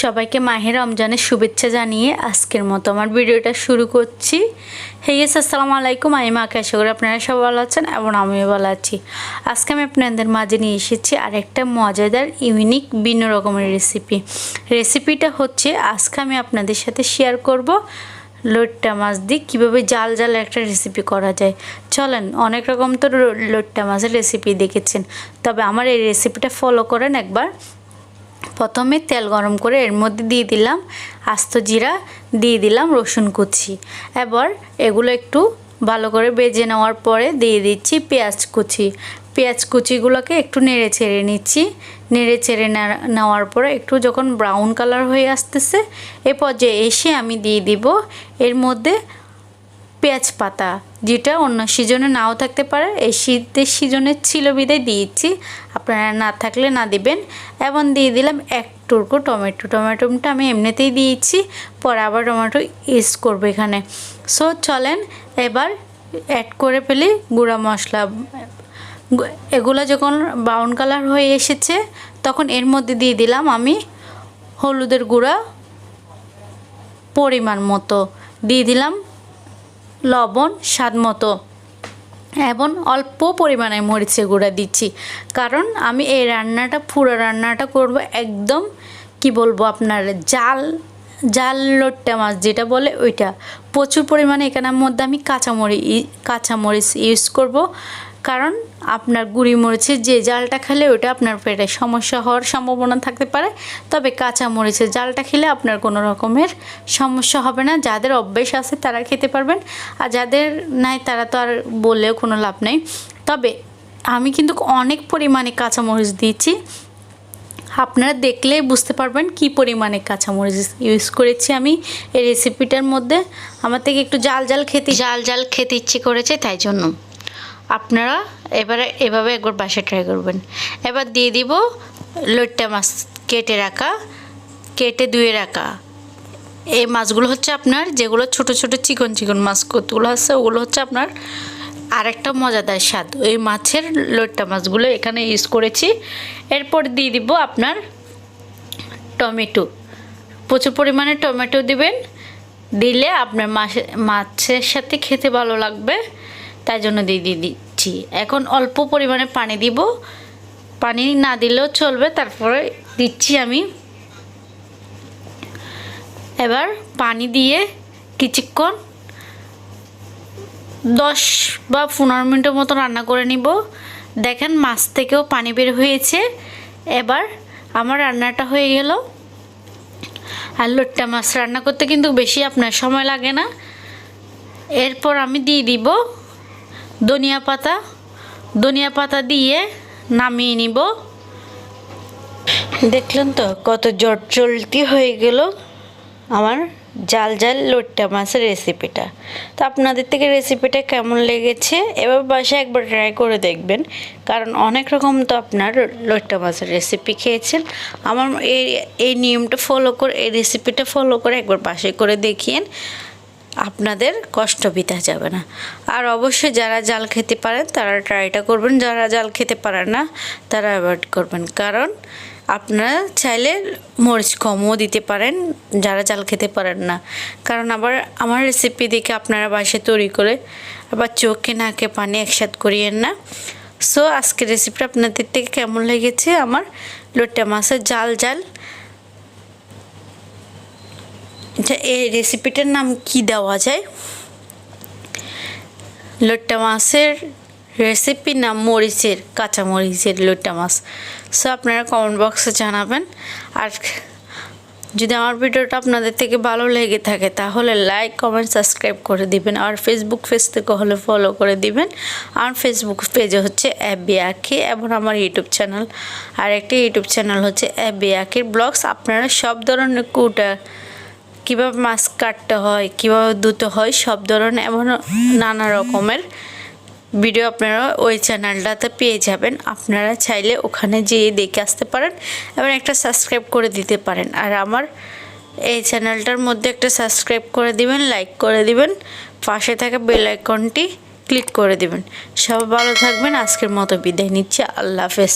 সবাইকে মাহে রমজানের শুভেচ্ছা জানিয়ে আজকের মতো আমার ভিডিওটা শুরু করছি। হে গাইস, আসসালামু আলাইকুম। আমি মাকে আশা করি আপনারা সবাই ভালো আছেন এবং আমিও ভালো আছি। আজকে আমি আপনাদের মাঝে নিয়ে এসেছি আরেকটা মজাদার ইউনিক ভিন্ন রকমের রেসিপিটা হচ্ছে আজকে আমি আপনাদের সাথে শেয়ার করব লইট্টা মাছ দিয়ে কীভাবে জাল জাল একটা রেসিপি করা যায়। চলেন, অনেক রকম তো লইট্টা মাছের রেসিপি দেখেছেন, তবে আমার এই রেসিপিটা ফলো করেন একবার। প্রথমে তেল গরম করে এর মধ্যে দিয়ে দিলাম আস্ত জিরা, দিয়ে দিলাম রসুন কুচি। এবার এগুলো একটু ভালো করে ভেজে নেওয়ার পরে দিয়ে দিচ্ছি পেঁয়াজ কুচিগুলোকে একটু নেড়ে ছেড়ে নিচ্ছি। নেড়ে ছেড়ে নেওয়ার পরে একটু যখন ব্রাউন কালার হয়ে আসতেছে এ পর্যায়ে এসে আমি দিয়ে দিব এর মধ্যে পেঁয়াজ পাতা, যেটা অন্য সিজনে নাও থাকতে পারে, এই শীতের সিজনে ছিল বিদায় দিয়েছি, আপনারা না থাকলে না দিবেন। এবং দিয়ে দিলাম এক টুকরো টমেটোটা আমি এমনিতেই দিয়েছি, পরে আবার টমেটো ইউজ করবো এখানে। সো চলেন এবার অ্যাড করে ফেলি গুঁড়া মশলা। এগুলো যখন ব্রাউন কালার হয়ে এসেছে তখন এর মধ্যে দিয়ে দিলাম আমি হলুদের গুঁড়া পরিমাণ মতো, দিয়ে দিলাম লবণ স্বাদ মতো এবং অল্প পরিমাণে মরিচের গুঁড়া দিচ্ছি, কারণ আমি এই পুরো রান্নাটা করব একদম কি বলবো আপনার জাল লইট্টা মাছ যেটা বলে ওইটা। প্রচুর পরিমাণে এখানের মধ্যে আমি কাঁচামরিচ ইউজ করব, কারণ আপনার গুঁড়ি মরিচের যে জালটা খেলে ওইটা আপনার পেটে সমস্যা হওয়ার সম্ভাবনা থাকতে পারে, তবে কাঁচা মরিচের জালটা খেলে আপনার কোনো রকমের সমস্যা হবে না। যাদের অভ্যেস আছে তারা খেতে পারবেন, আর যাদের নাই তারা তো আর বললেও কোনো লাভ নেই। তবে আমি কিন্তু অনেক পরিমাণে কাঁচামরিচ দিয়েছি, আপনারা দেখলেই বুঝতে পারবেন কি পরিমাণে কাঁচামরিচ ইউজ করেছি আমি এই রেসিপিটার মধ্যে। আমার থেকে একটু জাল জাল খেতে ইচ্ছে করেছে, তাই জন্য আপনারা এভাবে একবার বাসায় ট্রাই করবেন। এবার দিয়ে দিব লইট্টা মাছ কেটে ধুয়ে রাখা। এই মাছগুলো হচ্ছে আপনার যেগুলো ছোট ছোট চিকন মাছ কতগুলো আছে, ওগুলো হচ্ছে আপনার আরেকটা মজাদার স্বাদ। ওই মাছের লইট্টা মাছগুলো এখানে ইউজ করেছি। এরপর দিয়ে দিব আপনার টমেটো, প্রচুর পরিমাণে টমেটো দিবেন, দিলে আপনার মাছের সাথে খেতে ভালো লাগবে, তাই জন্য দিয়ে দিচ্ছি। এখন অল্প পরিমাণে পানি দিব, পানি না দিলেও চলবে, তারপরে দিচ্ছি আমি। এবার পানি দিয়ে কিছুক্ষণ 10 বা 15 মিনিটের মতো রান্না করে নিব। দেখেন মাছ থেকেও পানি বের হয়েছে। এবার আমার রান্নাটা হয়ে গেল। আর লইট্টা মাছ রান্না করতে কিন্তু বেশি আপনার সময় লাগে না। এরপর আমি দিয়ে দিব ধনিয়া পাতা দিয়ে নামিয়ে নিব। দেখলেন তো কত জলদি হয়ে গেল আমার জাল লইট্টা মাছের রেসিপিটা। তো আপনাদের থেকে রেসিপিটা কেমন লেগেছে এবার বাসায় একবার ট্রাই করে দেখবেন, কারণ অনেক রকম তো আপনার লইট্টা মাছের রেসিপি খেয়েছেন। আমার এই নিয়মটা ফলো করে, এই রেসিপিটা ফলো করে একবার বাসায় করে দেখিয়েন, আপনাদের কষ্ট বৃথা যাবে না। আর অবশ্যই যারা জাল খেতে পারেন তারা ট্রাইটা করবেন, যারা জাল খেতে পারেন না তারা অ্যাভয়েড করবেন, কারণ আপনারা চাইলে মরিচ কমও দিতে পারেন যারা জাল খেতে পারেন না। কারণ আবার আমার রেসিপি দেখে আপনারা বাসায় তৈরি করে আবার চোখে নাকে পানি একসাথ করিয়েন না। সো আজকের রেসিপিটা আপনাদের থেকে কেমন লেগেছে আমার লইট্টা মাছের জাল এই রেসিপিটার নাম কি দেওয়া যায়? লইট্টা মাছের রেসিপির নাম কাঁচা মরিচের লইট্টা মাছ। সো আপনারা কমেন্ট বক্সে জানাবেন। আর যদি আমার ভিডিওটা আপনাদের থেকে ভালো লেগে থাকে তাহলে লাইক কমেন্ট সাবস্ক্রাইব করে দিবেন। আর ফেসবুক পেজ থেকে হলে ফলো করে দিবেন। আমার ফেসবুক পেজে হচ্ছে অ্যাবি আঁকি, এবং আমার ইউটিউব চ্যানেল আর একটা ইউটিউব চ্যানেল হচ্ছে অ্যাবি আঁকির ব্লগস। আপনারা সব ধরনের কীভাবে মাছ কাটতে হয়, কীভাবে ধুতে হয়, সব ধরনের এমন নানা রকমের ভিডিও আপনারা ওই চ্যানেলটাতে পেয়ে যাবেন। আপনারা চাইলে ওখানে যেয়ে দেখে আসতে পারেন এবং একটা সাবস্ক্রাইব করে দিতে পারেন। আর আমার এই চ্যানেলটার মধ্যে একটা সাবস্ক্রাইব করে দিবেন, লাইক করে দিবেন, পাশে থাকা বেল আইকনটি ক্লিক করে দিবেন। সবাই ভালো থাকবেন। আজকের মতো বিদায় নিচ্ছি। আল্লাহ হাফেজ।